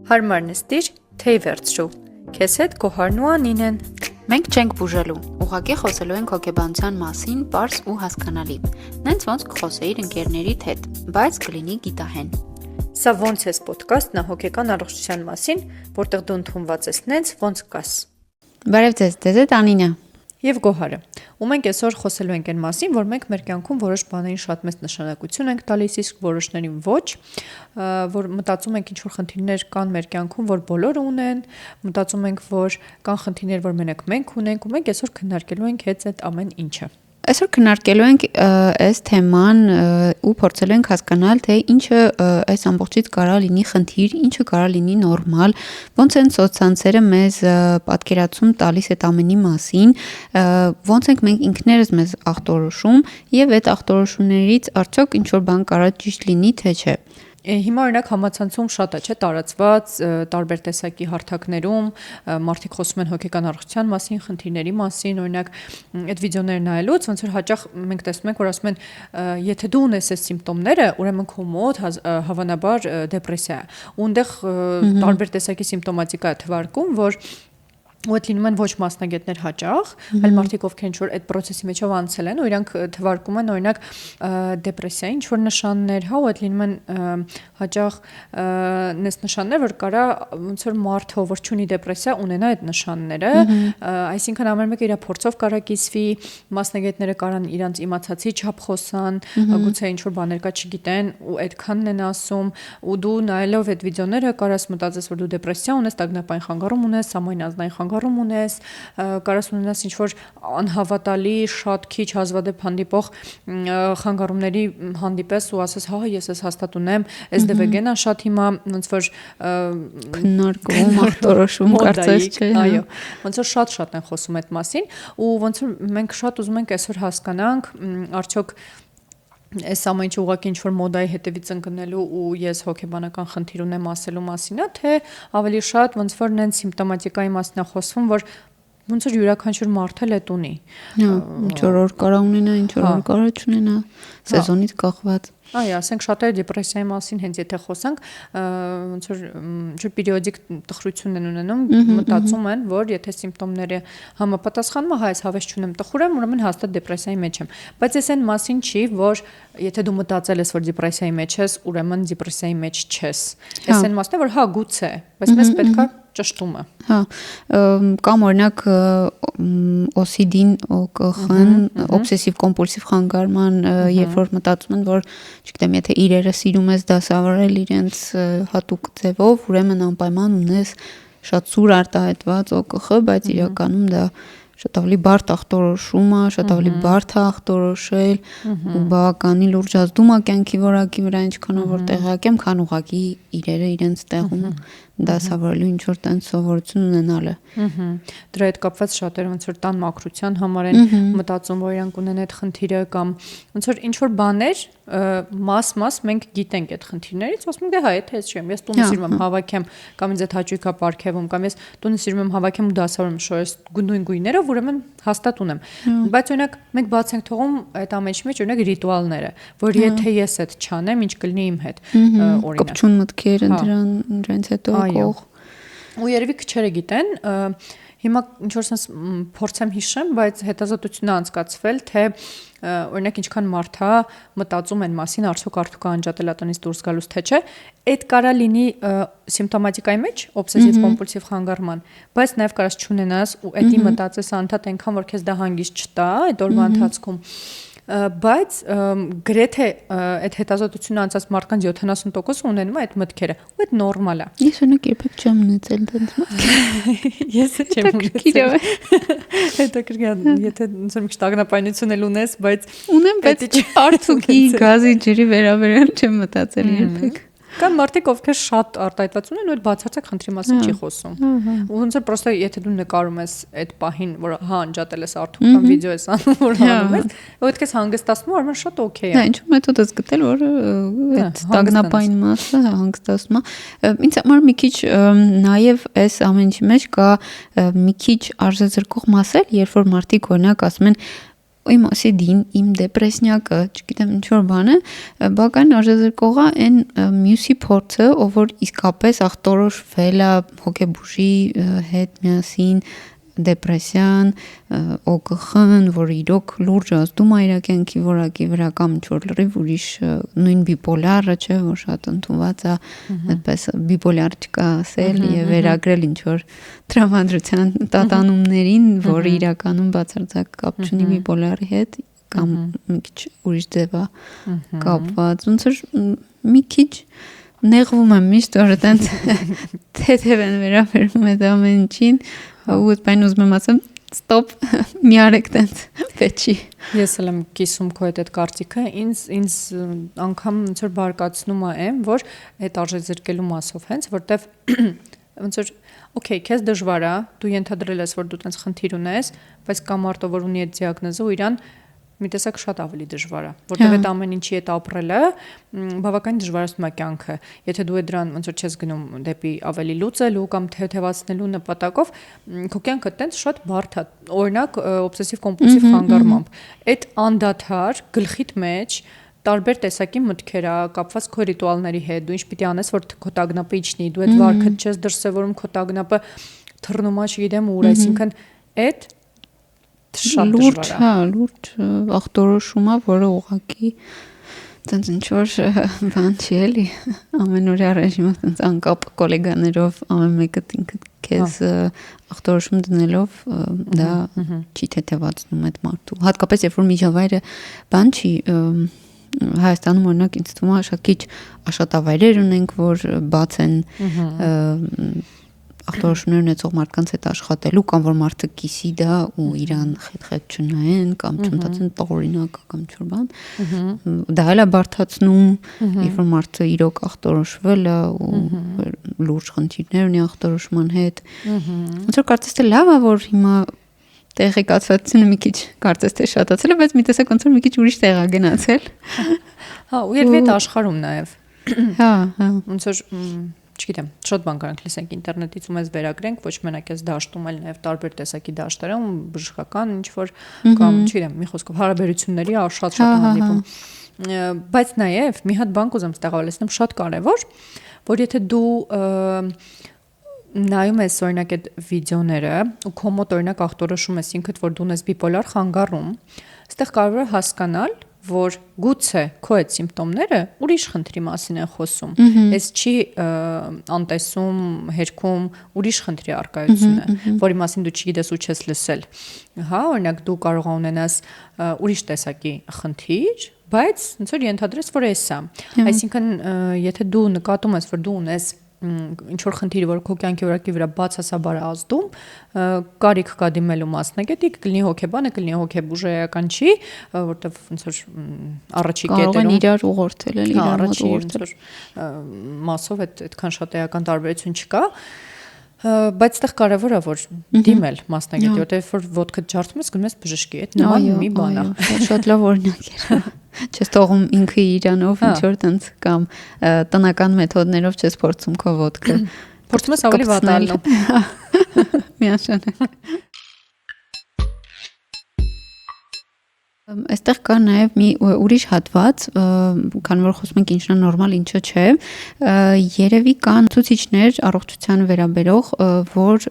Հարմար նստիր, թեյ վերցրու, քեզ հետ Գոհարն ու Անին են։ Մենք չենք բուժելու, ուղղակի խոսելու ենք հոգեբանության մասին, պարզ ու հասկանալի։ Նենց ոնց կխոսեիր ընկերներիդ հետ, բայց կլինի գիտահեն։ Սա ոնց ես պոդքասթն է հոգեկան առողջության մասին, որտեղ դու ընդունված ես նենց ոնց կաս։ Բարև ձեզ, դեզ է Անինա։ Եվ Գոհարը։ Ու մենք այսօր խոսելու ենք այն մասին, որ մենք մեր կյանքում որոշ բաներին շատ մեծ նշանակություն ենք տալիս, իսկ որոշներին ոչ, որ մտածում ենք ինչ-որ խնդիրներ կան մեր կյանքում, որ բոլորը ունեն, մտածում ենք, որ կան խնդիրներ, որ մենակ մենք ունենք, ու մենք այսօր քննարկելու ենք հետ այդ ամեն ինչը։ Այսօր քննարկելու ենք այս թեման ու փորձելու ենք հասկանալ, թե ինչը այս ամբողջից կարա լինի խնդիր, ինչը կարա լինի նորմալ, ոնց են սոցցանցերը մեզ պատկերացում տալիս այդ ամենի մասին, ոնց ենք մենք ինքներս մեզ ախտորոշում եւ այդ ախտորոշումներից արդյոք ինչ որ բան կարա ճիշտ լինի, թե չէ։ Հիմա օրինակ համացանցում շատ է, չէ, տարածված տարբեր տեսակի հարթակներում մարդիկ խոսում են հոգեկան առողջության մասին, խնդիրների մասին, օրինակ այդ վիդեոները նայելուց ոնց որ հաճախ մենք տեսնում ենք, որ ասում են, եթե դու ունես այս սիմպտոմները, ուրեմն քո մոտ հավանաբար դեպրեսիա է։ Ու այնտեղ տարբեր տեսակի սիմպտոմատիկա է թվարկում, որ ու այդ լինում են ոչ մասնագետներ հաճախ, այլ մարդիկ ովքեր ինչ-որ այդ process-ի մեջով անցել են ու իրանք թվարկում են օրինակ դեպրեսիայի ինչ-որ նշաններ, հա, ու այդ լինում են հաճախ նես նշաններ, որ կարա ոնց որ մարդը, որ չունի դեպրեսիա, ունենա այդ նշանները, այսինքն ամեն մեկը իր փորձով կարա կիսվի, մասնագետները կարան իրանց իմացածի չափ խոսան, գուցե ինչ-որ բաներ կա չգիտեն ու այդքանն են ասում, ու դու նայելով այդ վիդեոները կարաս մտածես, որ դու դեպրեսիա ունես, տագնապային խանգարում ունես, համայնազգային խանգարում ունես, կարաս ունենաս ինչ-որ անհավատալի, շատ քիչ հազվադեպ հանդիպող խանգարումների հանդիպես ու ասես, հա, ես ես հաստատ ունեմ, այս դեպքերն է շատ հիմա ոնց որ քննարկում, ախտորոշում կարծես չէ։ Այո, ոնց որ շատ են խոսում այդ մասին, ու ոնց որ մենք շատ ուզում ենք այսօր հասկանանք, արդյոք այս ամեն ինչը ուղղակի ինչ-որ մոդայի հետևից ընկնելու ու ես հոգեբանական խնդիր ունեմ ասելու մասին է, թե ավելի շատ ոնց որ նենց սիմպտոմատիկայի մասին է խոսվում, որ ոնց որ յուրաքանչյուր մարդ էլ էդ ունի։ Ինչ որ կարա ունենա, ինչ որ կարա չունենա, սեզոնից կախված։ Այո, ասենք շատերը դեպրեսիայի մասին հենց եթե խոսանք, ոնց որ պերիոդիկ տխրություն են ունենում, մտածում են, որ եթե սիմպտոմները համապատասխանում, հա, ես հավես չունեմ, տխուր եմ, ուրեմն հաստատ դեպրեսիայի մեջ եմ։ Բայց այս այն մասին չի, որ եթե դու մտածել ես, որ դեպրեսիայի մեջ ես, ուրեմն դեպրեսիայի մեջ չես։ Այս այն մասն է, որ հա, գուցե, բայց մեզ պետքա ճշտումը։ Հա, կամ օրինակ OCD-ն, ՕԿԽ-ն, օբսեսիվ կոմպուլսիվ խանգարման, երբ որ մտածում են, որ չգիտեմ, եթե իրերը սիրում ես դասավորել իրենց հատուկ ձևով, ուրեմն անպայման ունես շատ սուր արտահայտված ՕԿԽ, բայց իրականում դա շատ ավելի բարդ ախտորոշում է, շատ ավելի բարդ է ախտորոշել ու բավականին լուրջ ազդում է կյանքի որակի վրա, ինչքանով որ տեղյակ եմ, քան ուղղակի իրերը իրենց տեղում դասավորելու ինչ որ տենց սովորություն ունենալը։ Դրա հետ կապված շատերը ոնց որ տան մաքրության համար են մտածում, որ իրանք ունեն այդ խնդիրը կամ ոնց որ ինչ որ բաներ մաս մենք գիտենք այդ խնդիրներից, ասում ենք, հա, եթե ես չեմ, ես տունը սիրում եմ հավաքեմ, կամ ինձ այդ հաճույքա պարգևում, կամ ես տունը սիրում եմ հավաքեմ ու դասավորում շորս նույն գույներով, ուրեմն հաստատ ունեմ։ Բայց օրինակ մենք բաց ենք թողում այդ ամենի մեջ օրինակ ռիտուալները, որ եթե ես այդ չանեմ, ինչ կլինի իմ հետ, օրինակ։ Կպչուն մտքեր դրանից հետո կող։ Ու երևի քչերը գիտեն, հիմա ինչ որ sense փորձեմ հիշեմ, բայց հետազոտություն է անցկացվել, թե օրինակ ինչքան մարդա մտածում են մասին, արդյոք արդյոք անջատելա տնից դուրս գալուց թե չէ, այդ կարա լինի սիմպտոմատիկայի մեջ, օբսեսիվ կոմպուլսիվ խանգարման, բայց նաև կարաս չունենաս ու էդի մտածես անդադ այնքան որ քեզ դա հանգիստ չտա այդ օրվա ընթացքում, բայց գրեթե այդ հետազոտությունը անցած մարդկանց 70% ունենում է այդ մտքերը, ու այդ նորմալ է։ Ես օրինակ երբեք չեմ ունեցել դրանց մտքեր։ Ես չեմ ունեցել։ Հետաքրքիր, եթե ոնց որ մի տագնապայնություն էլ ունես, բայց ունեմ, բայց արցուկի գազի ջրի վերաբերյալ չեմ մտածել երբեք։ Կամ մարդիկ ովքեր շատ արտահայտված ունեն ու այդ բացարձակ խնդրի մասին չի խոսում։ Ու ոնց որ պրոստը եթե դու նկարում ես այդ պահին, որ հա անջատել ես արդյոք կամ վիդեո ես անում, որ հանում ես, ու այդքես հանգստացնում, ուրեմն շատ օքեյ է։ Հա, ինչ մեթոդ ես գտել, որ այդ տագնապային մասը հանգստացնում է։ Ինձ համար մի քիչ նաև այս ամենի մեջ կա մի քիչ արժեզրկող մաս էլ, երբ որ մարդիկ օրինակ ասում են իմ OCD-ին, իմ դեպրեսնյակը, չգիտեմ ինչ որ բան է, բակային արժեզրկողա այն մյուսի փորձը, ով որ իսկապես ախտորոշվել է հոգեբուժի հետ միասին դեպրեսիան, ՕԿԽ-ն, որ իրոք լուրջ ազդում է իր կյանքի որակի վրա կամ ինչ որ լրիվ ուրիշ նույն բիպոլարը, չէ, որ շատ ընդունված է, այդպես բիպոլար չկա ասել եւ վերագրել ինչ որ տրամադրության տատանումներին, որ իրականում բացարձակ կապ չունի բիպոլարի հետ կամ մի քիչ ուրիշ ձև է կապված, ոնց որ մի քիչ նեղվում եմ միշտ որ այդպես թեթև են վերաբերվում այդ ամեն ինչին ու այդպես ուզում եմ ասեմ ստոպ մի արեք տենց պետք չի ես էլ եմ կիսում քո այդ կարծիքը ինձ անգամ ոնց որ բարկացնում է այն որ այդ արժեզրկելու մասով հենց որտեվ ոնց որ օքեյ քեզ դժվար է դու ենթադրել ես որ դու տենց խնդիր ունես բայց կա մարդը որ ունի այդ դիագնոզը ու իրան մի տեսակ շատ ավելի դժվար է, որտեղ այդ ամեն ինչի հետ ապրելը բավական դժվարացնում է կյանքը։ Եթե դու դրան ոնց որ չես գնում դեպի ավելի լուծելու կամ թեթևացնելու նպատակով, քո կյանքը տենց շատ բարդ է։ Օրինակ օբսեսիվ կոմպուլսիվ խանգարմամբ, այդ անդադար գլխիդ մեջ տարբեր տեսակի մտքեր է կապված քո ռիտուալների հետ, դու ինչ պիտի անես, որ քո տագնապը իջնի, դու այդ վարքը չես դրսևորում, քո տագնապը թռնում է, չգիտեմ ուր, այսինքն այդ շատ դժվար է։ Լուրջ ախտորոշում է, որը ուղղակի տենց ինչ որ բան չի էլի, ամենօրյա ռեժիմը տենց անկապ գոլեգաներով ամեն մեկը ինքդ քեզ ախտորոշում դնելով դա չի թեթևացնում այդ մարդու։ Հատկապես երբ որ միջավայրը բան չի Հայաստանում օրինակ ինձ թվում է շատ քիչ աշխատավայրեր ունենք, որ բաց են ախտորոշումներ ունեցող մարդկանց հետ աշխատելու կամ որ մարդը կիսի դա ու իրան խետ չնայեն կամ չմտածեն տողորինակ կամ ինչ-որ բան դա էլ է բարդացնում երբ որ մարդը իրոք ախտորոշվել է ու լուրջ խնդիրներ ունի ախտորոշման հետ ոնց որ կարծես թե լավ է որ հիմա տեղեկացվածությունը մի քիչ կարծես թե շատացել է բայց մի տեսակ ոնց որ մի քիչ ուրիշ տեղ է գնացել հա ու երբ այդ աշխարհում նաև հա ոնց որ չգիտեմ, շատ բան կարանք լսենք ինտերնետից ու մեզ վերագրենք, ոչ մենակ այս դաշտում, այլ նաև տարբեր տեսակի դաշտերը, բժշկական ինչ-որ կամ, չգիտեմ, մի խոսքով հարաբերությունների շատ հանդիպում։ Բայց նաև մի հատ բան կուզեմ ստեղծալեսնեմ շատ կարևոր, որ եթե դու նայում ես օրինակ այդ վիդեոները ու քո մոտ օրինակ ախտորոշում ես ինքդ, որ դու ունես բիպոլար խանգարում, այստեղ կարևոր է հասկանալ որ գուցե քո այդ սիմպտոմները ուրիշ խնդրի մասին են խոսում։ Այս չի անտեսում, հերքում ուրիշ խնդրի արկայությունը, որի մասին դու չգիտես ու չես լսել։ Հա, օրինակ դու կարող ունենաս ուրիշ տեսակի խնդիր, բայց ոնց որ ենթադրես, որ էս է։ Այսինքն, եթե դու նկատում ես, որ դու ունես ինչ որ խնդիր, որ քո կյանքի որակի վրա բացասաբար ազդում, կարիք կա դիմելու մասնագետի, կլինի հոգեբանը, կլինի հոգեբուժական չի, որտեվ ոնց որ առաջի կետերում կարող են իրար ուղղորդել, իրար մոտ ուղղորդել, մասով այդքան շատ էական տարբերություն չկա, բայց այդտեղ կարևոր է որ դիմել մասնագետի, որտեվ որ ոտքդ ջարդում ես, գնում ես բժշկի, այդ նման մի բան է։ Շատ լավ օրինակ է։ Չես թողում ինքը իրանով ինչ որ տենց կամ տնական մեթոդներով չես փորձում քո ոտքը։ Փորձում ես ավելի վատ ալնու։ Միանշանակ։ Այստեղ կա նաև մի ուրիշ հատված, քանի որ խոսում ենք ինչն է նորմալ, ինչը չէ, երևի կան ցուցիչներ առողջության վերաբերող, որ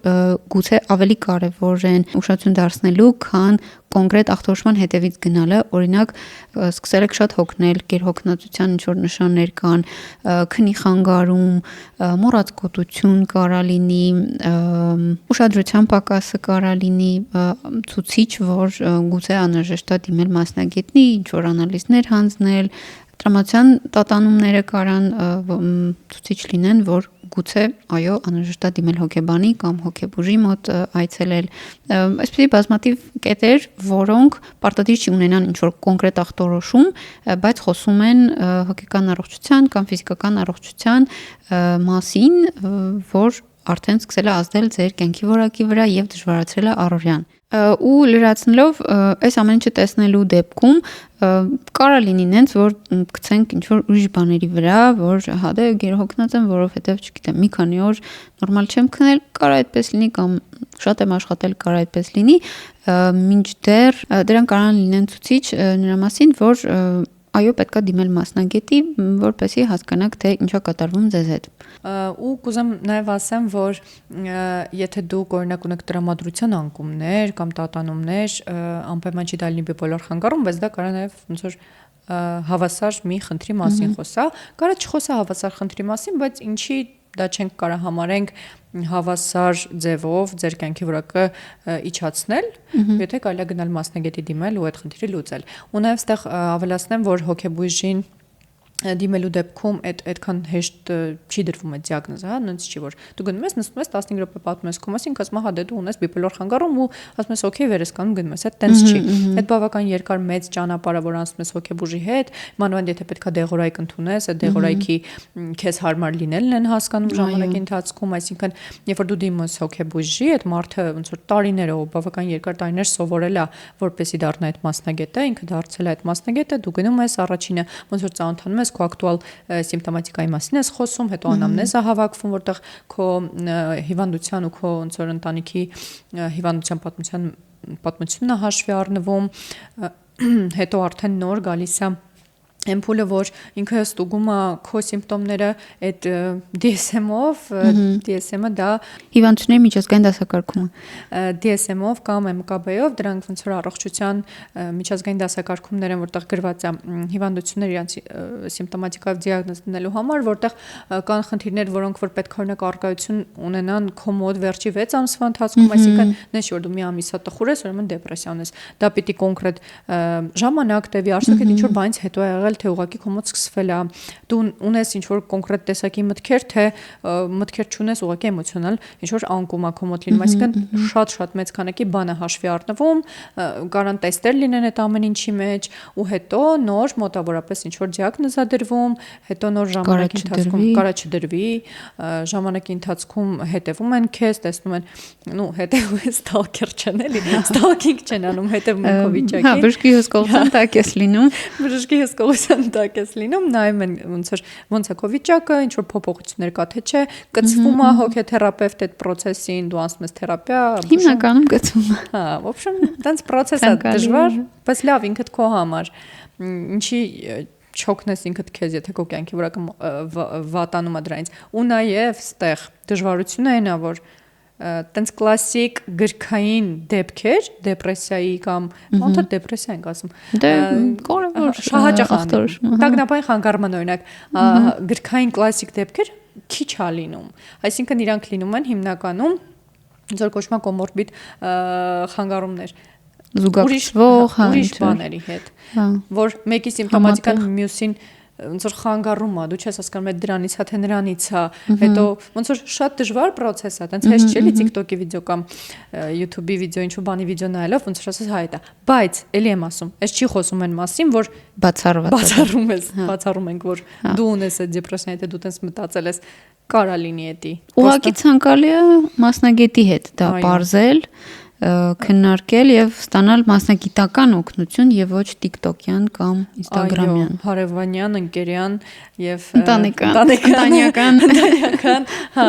գուցե ավելի կարևոր են ուշադրություն դարձնելու, քան կոնկրետ ախտորոշման հետևից գնալը, օրինակ սկսել եք շատ հոգնել, գերհոգնածության ինչ-որ նշաններ կան, քնի խանգարում, մոռացկոտություն կարա լինի, ուշադրության պակասը կարա լինի, ցուցիչ, որ գուցե անհրաժեշտ է դիմել մասնագետնի, ինչ-որ անալիզներ հանձնել, տրամադրության տատանումները կարան ցուցիչ լինեն, որ գուցե այո անհրաժեշտ է դիմել հոգեբանի կամ հոգեբուժի մոտ այցելել այսպիսի բազմաթիվ կետեր, որոնք պարտադիր չի ունենան ինչ-որ կոնկրետ ախտորոշում, բայց խոսում են հոգեկան առողջության կամ ֆիզիկական առողջության մասին, որ արդեն սկսել է ազդել ձեր կյանքի որակի վրա եւ դժվարացրել է առօրյան ու լրացնելով այս ամեն ինչը տեսնելու դեպքում կարա լինի նենց որ գցենք ինչ որ ուրիշ բաների վրա, որ հա դե գերհոգնած եմ, որովհետեւ չգիտեմ, մի քանի օր նորմալ չեմ քնել, կարա այդպես լինի կամ շատ եմ աշխատել, կարող այդպես լինի, մինչդեռ դրանք կարող են լինեն ցուցիչ նրա մասին, որ այո, պետքա դիմել մասնագետի, որպեսզի հասկանաք, թե ինչա կատարվում ձեզ հետ։ Ու կուզեմ նաև ասեմ, որ եթե դուք օրինակ ունեք տրամադրության անկումներ կամ տատանումներ, անպայման չի դա լինի բիպոլար խանգարում, բայց դա կարող է նաև ոնց որ հավասար մի խնդրի մասին խոսա, կարող է չխոսա հավասար խնդրի մասին, բայց ինչի դա չենք կարող համարենք հավասար ձևով ձեր կյանքի վրա իջացնել, եթե կարելի է գնալ մասնագետի դիմել ու այդ խնդիրը լուծել։ Ու նաև այստեղ ավելացնեմ, որ հոգեբույժին դիմելու դեպքում այդքան հեշտ չի դրվում այդ դիագնոզը, հա, նույնիսկ չի որ դու գնում ես նստում ես 15 րոպե պատմում ես քո մասին, ասում հա դե դու ունես բիպոլար խանգարում ու ասում ես օքեյ վերեսկանում գնում ես, այդ տենց չի։ Այդ բավական երկար մեծ ճանապարհը, որ անցնում ես հոգեբուժի հետ, մանավանդ եթե պետքա դեղորայք ընդունես, այդ դեղորայքի քեզ հարմար լինելն են հասկանում ժամանակի ընթացքում, այսինքն երբ որ դու դիմում ես հոգեբուժի, այդ մարդը ոնց որ տարիներով բավական երկար տարիներ սովորել է, որպեսզի դառնա այդ մասնագետը, ինքը դարձել է այդ մասնագետը, դու գնում ես առաջինը ոնց որ ծանոթանում ես քո ակտուալ սիմպտոմատիկայի մասին ես խոսում, հետո անամնեզ է հավաքվում, որտեղ քո հիվանդության ու քո ոնց որ ընտանիքի հիվանդության պատմությունն է հաշվի առնվում, հետո արդեն նոր գալիս է Էմփուլը, որ ինքը ստուգում է քո սիմպտոմները այդ DSM-ով, DSM-ը դա հիվանդությունների միջազգային դասակարգումը DSM-ով կամ MKB-ով, դրանք ոնց որ առողջության միջազգային դասակարգումներ են, որտեղ գրված է հիվանդությունների իրենց սիմպտոմատիկայով դիագնոզ դնելու համար, որտեղ կան խնդիրներ, որոնք որ պետք է օրինակ առկայություն ունենան քո մոտ վերջի 6 ամսվա ընթացքում, այսինքն նշ որ դու մի ամիսա տխուր ես, ուրեմն դեպրեսիա ունես։ Դա պիտի կոնկրետ ժամանակ տևի, արդյոք ինչ որ բանից հետո է եղել թե ուղղակի քո մոտ սկսվել է դու ունես ինչ որ կոնկրետ տեսակի մտքեր թե մտքեր չունես ուղղակի էմոցիոնալ ինչ որ անկում է քո մոտ լինում, այսինքն շատ մեծ քանակի բան է հաշվի առնվում, կարան տեստեր լինեն այդ ամեն ինչի մեջ ու հետո նոր մոտավորապես ինչ որ դիագնոզ է դրվում, հետո նոր ժամանակի ընթացքում կարա չդրվի, ժամանակի ընթացքում հետևում են քեզ, տեսնում են, նու հետևում են ստալքեր չեն էլի, ստալքինգ չեն անում, հետևում են քո վիճակին։ Հա, բժշկի հսկողության տակ ես լինում, բժշկի հսկողության տակ ես լինում, նայում են ոնց է քո վիճակը, ինչ որ փոփոխություններ կա թե չէ, կծվում է հոգեթերապևտ այդ process-ին, դու անցնում ես թերապիա, հիմնականում կծվում է։ Հա, в общем, տենց process-ը դժվար, բայց լավ ինքդ քո համար, ինչի չոքնես ինքդ քեզ, եթե քո կյանքի վրա վատանում է դրանից։ Ու նաև ստեղ դժվարությունը այն է, որ տենց կլասիկ գրքային դեպքեր, դեպրեսիայի կամ ոնց է դեպրեսիա ենք ասում։ Դե կորևոր շահաճախ տագնապային խանգարման օրինակ գրքային կլասիկ դեպքեր քիչ է լինում։ Այսինքն իրանք լինում են հիմնականում ձեր կոչմա կոմորբիդ խանգարումներ զուգակցվող ուրիշ բաների հետ, որ մեկի սիմպտոմատիկան մյուսին ոնց որ խանգարում է, դու չես հասկանում այդ դրանից է թե նրանից է, հետո ոնց որ շատ դժվար process է, տենց հեշտ չէ լի TikTok-ի վիդեո կամ YouTube-ի վիդեո, ինչ որ բանի վիդեո նայելով, ոնց որ ասես հայ դա, բայց էլի եմ ասում, այս չի խոսում այն մասին, որ բացառում ենք, որ դու ունես այդ դեպրեսիան, եթե դու տենց մտածել ես, կարա լինի էդի։ Ուղղակի ցանկալի է մասնագետի հետ դա բարձել, քննարկել եւ ստանալ մասնագիտական օգնություն եւ ոչ TikTok-յան կամ Instagram-յան։ Այո, հարևանյան, ընկերյան եւ ընտանեկան, հա,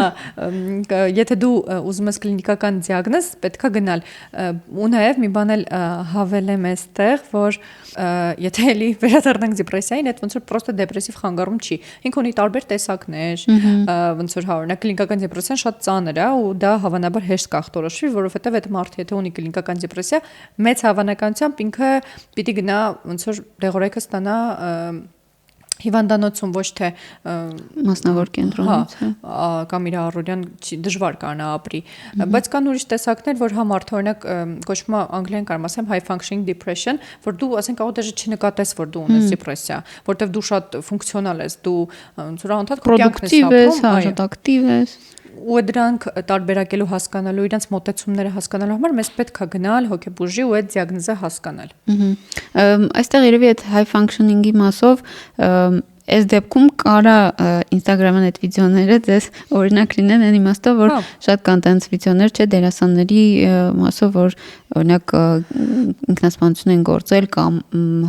եթե դու ուզում ես կլինիկական դիագնոզ, պետքա գնալ։ Ու նաեւ մի բան էլ հավելեմ այստեղ, որ եթե էլի վերադառնանք դեպրեսիային, այդ ոնց որ պրոստը դեպրեսիվ խանգարում չի։ Ինքը ունի տարբեր տեսակներ, ոնց որ օրինակ կլինիկական դեպրեսիան շատ ծանր է ու դա հավանաբար հեշտ կախտորոշվի, որովհետեւ այդ մարդը եթե ունի կլինիկական դեպրեսիա, մեծ հավանականությամբ ինքը պիտի գնա ոնց որ դեղորայքը ստանա հիվանդանոցում ոչ թե մասնավոր կենտրոնից, կամ իր առօրյան դժվար կանա ապրի, բայց կան ուրիշ տեսակներ, որ համարդ օրինակ կոչվում է անգլերեն կարող ասեմ high functioning depression, որ դու ասենք կարող դաժե չնկատես, որ դու ունես դեպրեսիա, որտեվ դու շատ ֆունկցիոնալ ես, դու ոնց որ անդադ քո կյանքն ես ապրում, շատ ակտիվ ես, ու դրանք տարբերակելու հասկանալու իրենց մոտեցումները հասկանալու համար մեզ պետք է գնալ հոգեբուժի ու այդ դիագնոզը հասկանալ։ Այստեղ երևի այդ high functioning-ի մասով այս դեպքում կարա Instagram-ան այդ վիդեոները ձեզ օրինակ լինեն այն իմաստով, որ շատ կան տենց վիդեոներ, չէ, դերասանների մասով, որ օրինակ ինքնասպանություն են գործել կամ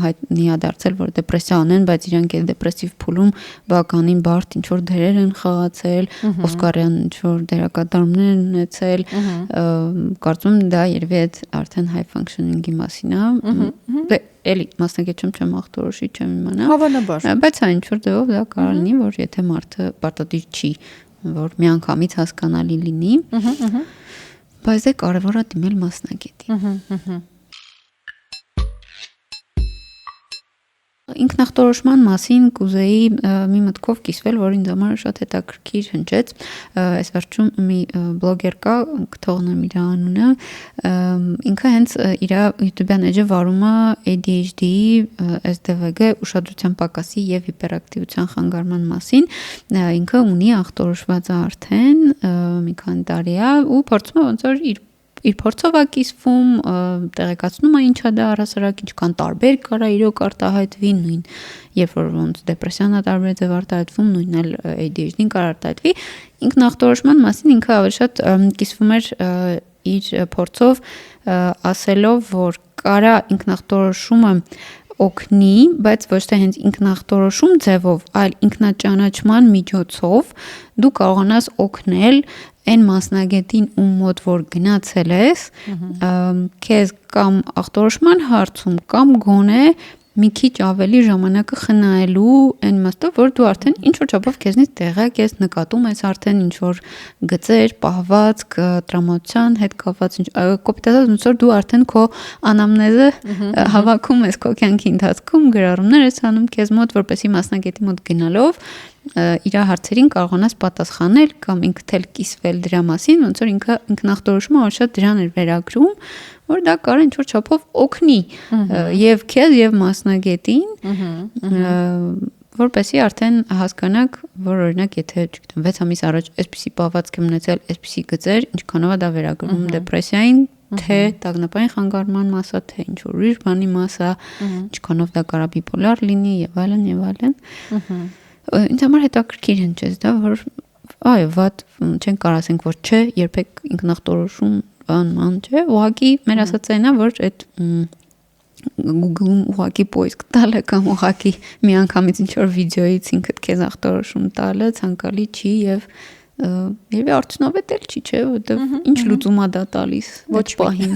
հայտնի է դարձել, որ դեպրեսիա ունեն, բայց իրանք էլ դեպրեսիվ փուլում բավականին բարդ ինչ որ դերեր են խաղացել, Օսկարյան ինչ որ դերակատարումներ են ունեցել, կարծում եմ դա երևի այդ արդեն high functioning-ի մասին է, էլի մասնագետ չեմ ախտորոշի չեմ իմանա, Հավանաբար, բայց այն ինչ որ դեպքում դա կարող լինի, որ եթե մարդը պարտադիր չի, որ միանգամից հասկանալի լինի, բայց դա կարևոր է դիմել մասնագետի։ Ինքնախտորոշման մասին կուզեի մի մտքով կիսվել, որ ինձ համար շատ հետաքրքիր հնչեց, այս վերջում մի բլոգեր կա, կթողնեմ իր անունը, ինքը հենց իր YouTube-յան էջը վարում է ADHD-ի, SDVG, ուշադրության պակասի եւ հիպերակտիվության խանգարման մասին, ինքը ունի ախտորոշված է արդեն մի քանի տարի է ու փորձում է ոնց որ իր փորձով է կիսվում, տեղեկացնում է ինչա դա առհասարակ, ինչքան տարբեր կարա իրոք արտահայտվի, նույն երբ որ ոնց դեպրեսիան է տարբեր ձև արտահայտվում, նույնն էլ ADHD-ին կարող արտահայտվի, ինքնախտորոշման մասին ինքը ավելի շատ կիսվում էր իր փորձով ասելով, որ կարա ինքնախտորոշումը օգնի, բայց ոչ թե հենց ինքնախտորոշում ձևով, այլ ինքնաճանաչման միջոցով դու կարողանաս օգնել այն մասնագետին ում մոտ որ գնացել ես, քեզ կամ ախտորոշման հարցում կամ գոնե մի քիչ ավելի ժամանակը խնայելու այն իմաստով, որ դու արդեն ինչ որ չափով քեզնից տեղյակ ես, նկատում ես արդեն ինչ որ գծեր, պահվածք, տրամադրության հետ կապված, կոպիտ ասած, ոնց որ դու արդեն քո անամնեզը հավաքում ես քո կյանքի ընթացքում, գրառումներ ես անում քեզ մոտ, որպեսզի մասնագետի մոտ գնալով իր հարցերին կարողանաս պատասխանել կամ ինքդ էլ կիսվել դրա մասին, ոնց որ ինքը ինքնախտորոշումը որ շատ դրան էր վերագրում, որ դա կարող ինչ որ չափով օգնի եւ քեզ եւ մասնագետին, որպեսզի արդեն հասկանաք, որ օրինակ եթե, չգիտեմ, 6 ամիս առաջ այսպիսի պահվածք եմ ունեցել, այսպիսի գծեր, ինչքանով է դա վերագրվում դեպրեսիային, թե տագնապային խանգարման մասա, թե ինչ որ ուրիշ բանի մասա, ինչքանով դա կարող է բիպոլար լինի եւ այլն եւ այլն։ Ինձ համար հետաքրքիր հնչեց դա, որ այո, վատ չեն կարող ասենք, որ չէ, երբեք ինքնախտորոշում բան չէ, ուղղակի մեր ասածայինը, որ այդ Google-ում ուղղակի պոիսկ տալը կամ ուղղակի միանգամից ինչ որ վիդեոից ինքդ քեզ ախտորոշում տալը ցանկալի չի եւ երբ արդյունավետ էլ չի, չէ, որտեվ ինչ լուծում է դա տալիս ոչ պահին։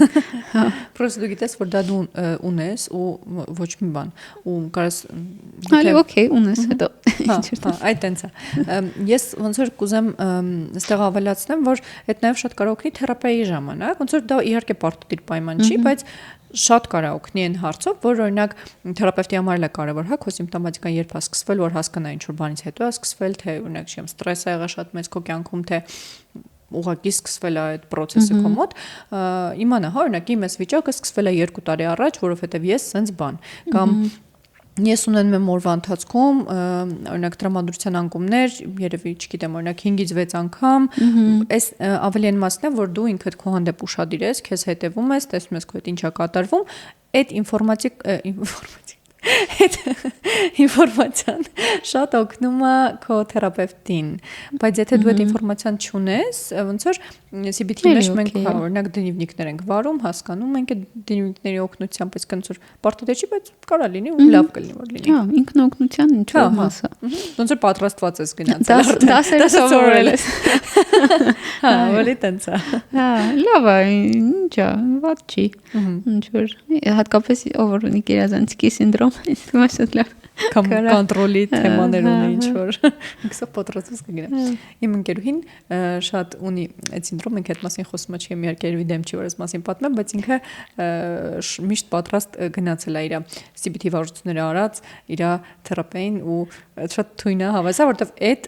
Պրոստը դու գիտես, որ դա դու ունես ու ոչ մի բան ու կարաս Այո, օքեյ, ունես հետո։ Այդ տենց է։ Ես ոնց որ կուզեմ այստեղ ավելացնեմ, որ այդ նաև շատ կարող օգնի թերապիայի ժամանակ, ոնց որ դա իհարկե պարտադիր պայման չի, բայց շատ կարող օգնի այն հարցով, որ օրինակ թերապևտի համար էլ է կարևոր, հա, քո սիմպտոմատիկան երբ է սկսվել, որ հասկանա ինչ որ բանից հետո է սկսվել, թե օրինակ չեմ ստրես ա եղել շատ մեծ քո կյանքում, թե ուղղակի սկսվել է այդ process-ը քո մոտ, իմանա, հա, օրինակ իմ էս վիճակը սկսվել է 2 տարի առաջ, որովհետև ես սենց բան կամ ես ունենում եմ օրվա ընթացքում օրինակ տրամադրության անկումներ, երևի, չգիտեմ, օրինակ 5-ից 6 անգամ, այս ավելի այն մասն է, որ դու ինքդ քո հանդեպ ուշադիր ես, քեզ հետևում ես, տեսնում ես քո հետ ինչա կատարվում, այդ ինֆորմացիան շատ օգնում է քո թերապևտին, բայց եթե դու այդ ինֆորմացիան չունես, ոնց որ CBT-ի մեջ մենք օրինակ դնիվնիկներ ենք վարում, հասկանում ենք այդ դնիվնիկների օգնությամբ, այսինքն ոնց որ պարտադիր չի, բայց կարա լինի ու լավ կլինի որ լինի։ Հա, ինքնօգնության ինչ որ մասը։ Ոնց որ պատրաստված ես գնացել։ Դասեր սովորել ես։ Հա, որի տենց է։ Հա, լավ է, ինչ է, ված չի։ Ինչ որ հատկապես ով որ ունի գերազանցքի սինդրոմ, շատ լավ։ Կամ կոնտրոլի թեմաներ ունի ինչ որ ինքսը պատրաստված կգնա։ Իմ ընկերուհին շատ ունի այդ սինդրոմը, մենք այդ մասին խոսում չեմ իհարկե երևի դեմ չի որ այս մասին պատմեմ, բայց ինքը միշտ պատրաստ գնացել է իր CBT վարժությունները արած իր թերապեին ու շատ թույն է հավասար, որովհետև այդ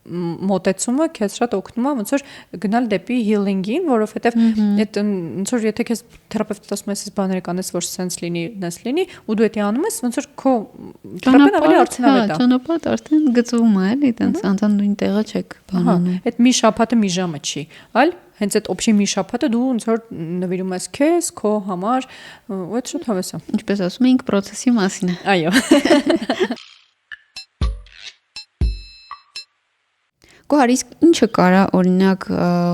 մոտեցումը քեզ շատ օգնում է ոնց որ գնալ դեպի healing-ին, որովհետև այդ ոնց որ եթե քեզ թերապևտը ասում է այս բաները կանես որ sense լինի, նես լինի, ու դու դա անում ես, ոնց որ քո թերապևտն ավելի արդյունավետ է։ Ճանապարհ արդեն գծվում է, էլի, այտենց անցան նույն տեղը չեք բանանում։ Այդ մի շաբաթը մի ժամը չի, այլ հենց այդ օբշի մի շաբաթը դու ոնց որ նվիրում ես քեզ, քո համար, ու այդ շատ հավես է։ Ինչպես ասում ենք, process-ի մասին է։ Այո։ Գոհար, իսկ ինչը կարա օրինակ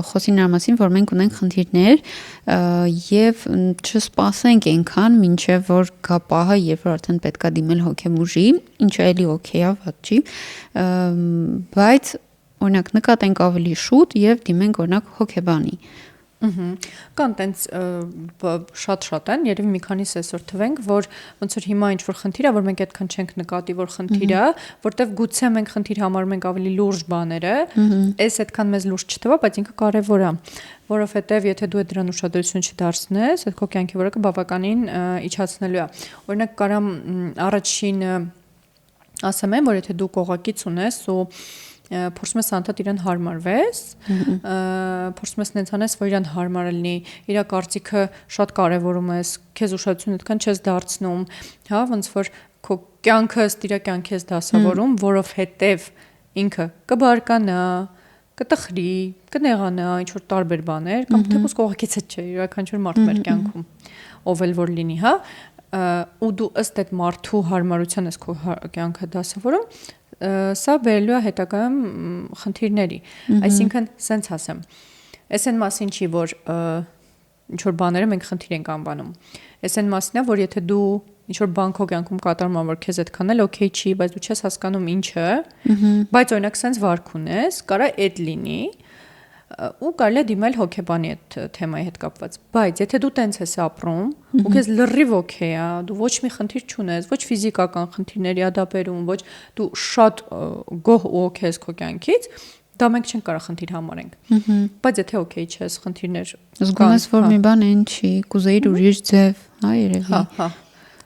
խոսի նրա մասին, որ մենք ունենք խնդիրներ եւ չսպասենք այնքան, մինչեւ որ գա պահը, երբ որ արդեն պետքա դիմել հոգեբուժի, ինչը էլի օքեյ է, ված չի, բայց օրինակ նկատենք ավելի շուտ եւ դիմենք օրինակ հոգեբանի։ Կան տենց շատ են, երևի մի քանիս այսօր թվենք, որ ոնց որ հիմա ինչ որ խնդիր է, որ մենք այդքան չենք նկատի, որ խնդիր է, որտեվ գուցե մենք խնդիր համարում ենք ավելի լուրջ բաները, այս այդքան մեզ լուրջ չթվա, բայց ինքը կարևոր է, որովհետեւ եթե դու դրան ուշադրություն չդարձնես, այդ քո կյանքի որակը բավականին իջացնելու է։ Օրինակ կարամ առաջին ասեմ, որ եթե դու կողակից ունես ու փորձում ես անդադ իրան հարմարվես, փորձում ես նենց անես, որ իրան հարմար լինի, իր կարծիքը շատ կարևորում ես, քեզ ուշադրություն այդքան չես դարձնում, հա, ոնց որ քո կյանքը ըստ իր կյանքի ես դասավորում, որովհետև ինքը կբարկանա, կտխրի, կնեղանա, ինչ որ տարբեր բաներ, կամ թեկուզ կողակից չէ, յուրաքանչյուր մարդ մեր կյանքում, ով էլ որ լինի, հա, ու դու ըստ այդ մարդու հարմարության ես քո կյանքը դասավորում, սա բերելու է հետագայում խնդիրների, այսինքն սենց ասեմ, այս այն մասին չի, որ ինչ որ բաները մենք խնդիր ենք անվանում, այս այն մասն է, որ եթե դու ինչ որ բան քո կյանքում կատարում ես, որ քեզ այդքան էլ օքեյ չի, բայց դու չես հասկանում ինչը, բայց օրինակ սենց վարք ունես, կարա այդ լինի, ու կարելի է դիմել հոգեբանի այդ թեմայի հետ կապված, բայց եթե դու տենց ես ապրում, ու քեզ լրիվ օքեյ է, դու ոչ մի խնդիր չունես, ոչ ֆիզիկական խնդիրների ա դա բերում, ոչ դու շատ գոհ ու օքեյ ես քո կյանքից, դա մենք չենք կարող խնդիր համարենք։ Բայց եթե օքեյ չես, խնդիրներ զգում ես, որ մի բան այն չի, կուզեիր ուրիշ ձև, հա, երևի։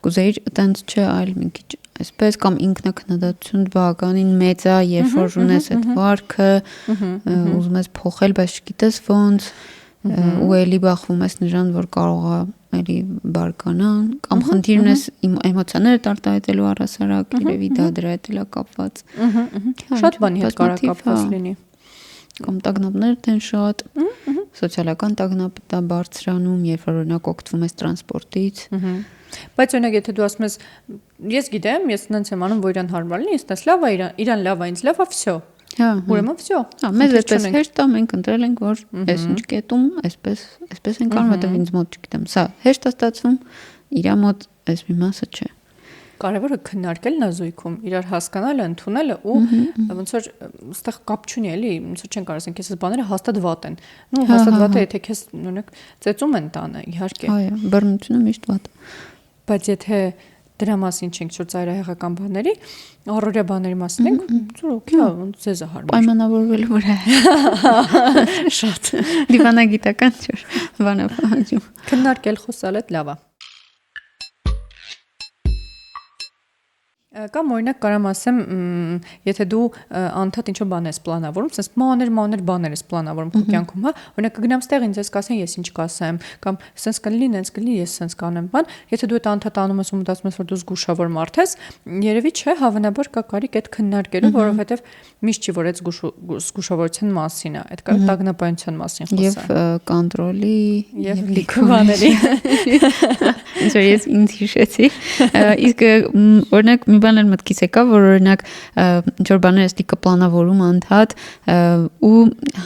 Կուզեիր տենց չէ, այլ մի քիչ այսպես կամ ինքնակնդատություն բավականին մեծ է, երբ որ ունես այդ վարքը, ուզում ես փոխել, բայց չգիտես ոնց, ու էլի բախվում ես նրան, որ կարող է էլի բարկանան, կամ խնդիր ունես էմոցիաները արտահայտելու առհասարակ, երևի դա դրա հետ էլ է կապված։ Շատ բանի հետ կարող կապված լինի։ Կամ տագնապներ դեն շատ, սոցիալական տագնապը դա բարձրանում, երբ որ օրինակ օգտվում ես տրանսպորտից։ Բայց օրինակ եթե դու ասում ես, ես գիտեմ, ես նենց եմ անում, որ իրան հարմար լինի, ես լավ է, իրան լավ է, ինձ լավ է, վсё։ Ուրեմն վсё։ Հա, մեզ այդպես հեշտ է, մենք ընտրել ենք, որ այս ինչ կետում, այսպես ենք անում, որտեղ ինձ մոտ չգիտեմ, սա հեշտ է ստացվում, իրա մոտ այս մի մասը չէ։ Կարևորը քննարկելն է զույգում, իրար հասկանալը, ընդունելը ու ոնց որ այստեղ կապ չունի էլի, ոնց որ չեն կարող ասենք, այս բաները հաստատ վատ են։ Ну հաստատ վատ է, եթե քեզ օրինակ ծեծում են տանը, իհարկե։ Այո, բռնությունը միշտ վատ է։ Բայց եթե դրա մասին չենք շուտ ծայրահեղական բաների, առօրյա բաների մասին ենք, ծուր օքեյ, ոնց ձեզ է հարմար։ Պայմանավորվելու վրա է։ Շատ։ Դիվանագիտական չէ, բանա փոխանցում։ Քննարկել խոսալ է լավ է։ Կամ օրինակ կարամ ասեմ, եթե դու անդադ ինչ-որ բան ես պլանավորում, ասես մանր բաներ ես պլանավորում քո կյանքում, հա, օրինակ կգնամ ստեղ ինձ ես կասեն, ես ինչ կասեմ, կամ սենց կլինի, նենց կլինի, ես սենց կանեմ բան, եթե դու այդ անդադ անում ես ու մտածում ես, որ դու զգուշավոր մարդ ես, երևի չէ, հավանաբար կա կարիք այդ քննարկելու, որովհետև միշտ չի որ այդ զգուշավորության մասին է, այդ կարող տագնապայության մասին խոսա։ Եվ կոնտրոլի եւ լիքովաների։ Ինչ որ ես ինձ հիշեցի, իսկ օրինակ մի բան էլ մտքից եկա, որ օրինակ ինչ որ բաներ էստի կպլանավորում անդադ ու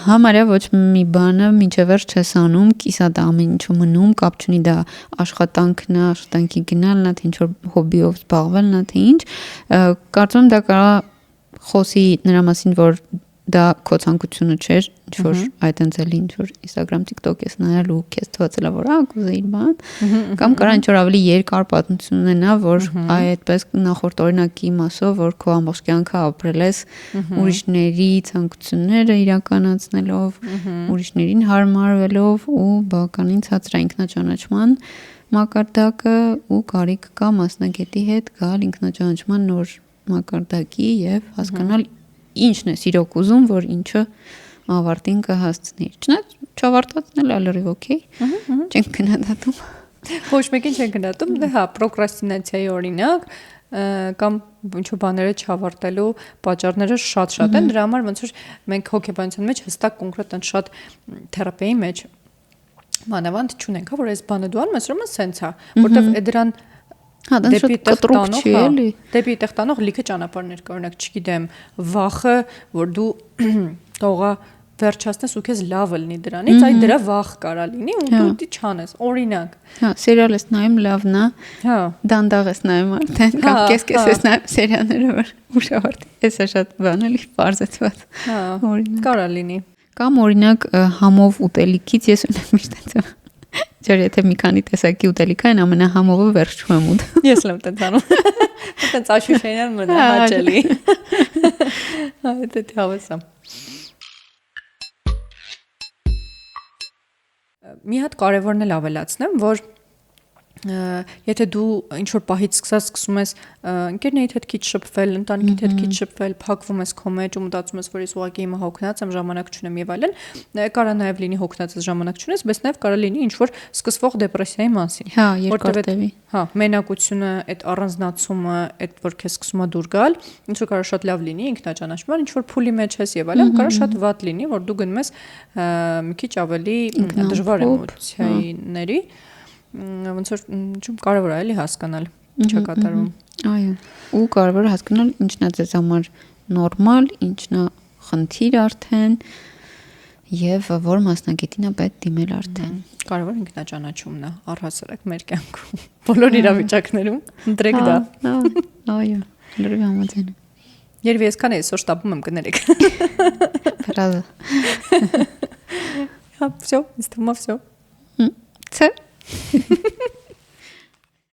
համարյա ոչ մի բանը մինչև վերջ չես անում, կիսատ ամեն ինչու մնում, կապ չունի դա աշխատանքն է, աշխատանքի գնալն է, թե ինչ որ հոբիով զբաղվելն է, թե ինչ, կարծում եմ դա կարա խոսի նրա մասին, որ դա քո ցանկությունը չէր, ինչ որ այդտենց էլի ինչ որ Instagram, TikTok ես նայել ու քեզ թվացել է որ կուզեի բան, կամ կարա ինչ որ ավելի երկար պատմություն ունենա, որ այ այդպես նախորդ օրինակի մասով, որ քո ամբողջ կյանքը ապրել ես ուրիշների ցանկությունները իրականացնելով, ուրիշներին հարմարվելով ու բավականին ցածր ինքնաճանաչման մակարդակը ու կարիք կա մասնագետի հետ գալ ինքնաճանաչման նոր մակարդակի եւ հասկանալ ինչն է իրոք ուզում, որ ինչը ավարտին կհասցնի։ Չնայած չավարտածն էլ լրիվ օքեյ։ Չենք քննադատում։ Ոչ մեկին չեն քննադատում, դե հա, պրոկրաստինացիայի օրինակ կամ ինչ-որ բաները չավարտելու պատճառները շատ են, դրա համար ոնց որ մենք հոգեբանության մեջ հստակ կոնկրետ շատ թերապիայի մեջ մանավանդ չունենք, հա, որ այս բանը դու անում ես, ուրեմն սենց է, որտեվ դրան Հա, դա շատ կտրուկ չի էլի։ Դեպի տեղ տանող լիքը ճանապարհներ կա, օրինակ, չգիտեմ, վախը, որ դու Թողա վերջացնես ու քեզ լավը լինի դրանից, այ դրա վախ կարա լինի ու դու դի չանես, օրինակ։ Հա, սերիալ ես նայում լավն է։ Հա, դանդաղ ես նայում արդեն, կամ կես ես նայում սերիալները, որ ուշավորտի։ Էսա շատ բան էլի բարձեցված։ հա, կարա լինի։ Կամ օրինակ համով ուտելիքից ես ունեմ միշտ այնպես։ Ջեր եթե մի քանի տեսակի ուտելիք այն ամենահամովը վերջում եմ ուտում։ Ես լավ տենց անում։ Տենց աշուշենյան մնա հաճելի։ Այդ է հավեսա։ Մի հատ կարևորն էլ ավելացնեմ, որ եթե դու ինչ որ պահից սկսում ես ընկերներիդ հետ քիչ շփվել, ընտանիքիդ հետ քիչ շփվել, փակվում ես քո մեջ ու մտածում ես, որ ես ուղղակի հիմա հոգնած եմ, ժամանակ չունեմ եւ այլն, կարա նաեւ լինի հոգնած ես ժամանակ չունես, բայց նաեւ կարա լինի ինչ որ սկսվող դեպրեսիայի մասին։ Հա, երկարտևի։ Հա, մենակությունը, այդ առանձնացումը, այդ որ քեզ սկսում է դուր գալ, ինչ որ կարա շատ լավ լինի ինքնաճանաչման, ինչ որ փուլի մեջ ես եւ այլն, կարա շատ վատ լինի, որ դու գնում ես մի քիչ ավելի դժվար էմոցիաների ոնց որ ջում կարևոր է էլի հասկանալ ինչա կատարվում։ Այո։ Ու կարևոր է հասկանալ ինչն է ձեզ համար նորմալ, ինչն է խնդիր արդեն եւ որ մասնագետին է պետք դիմել արդեն։ Կարևոր ինքնաճանաչումն է առհասարակ մեր կյանքում բոլոր իրավիճակներում ընտրեք դա։ Այո, լրիվ համաձայն եմ։ Երբ ես քան այսօր շտապում եմ կներեք։ Ֆրազա։ Հա, всё, ինձ թվում է всё։ Ց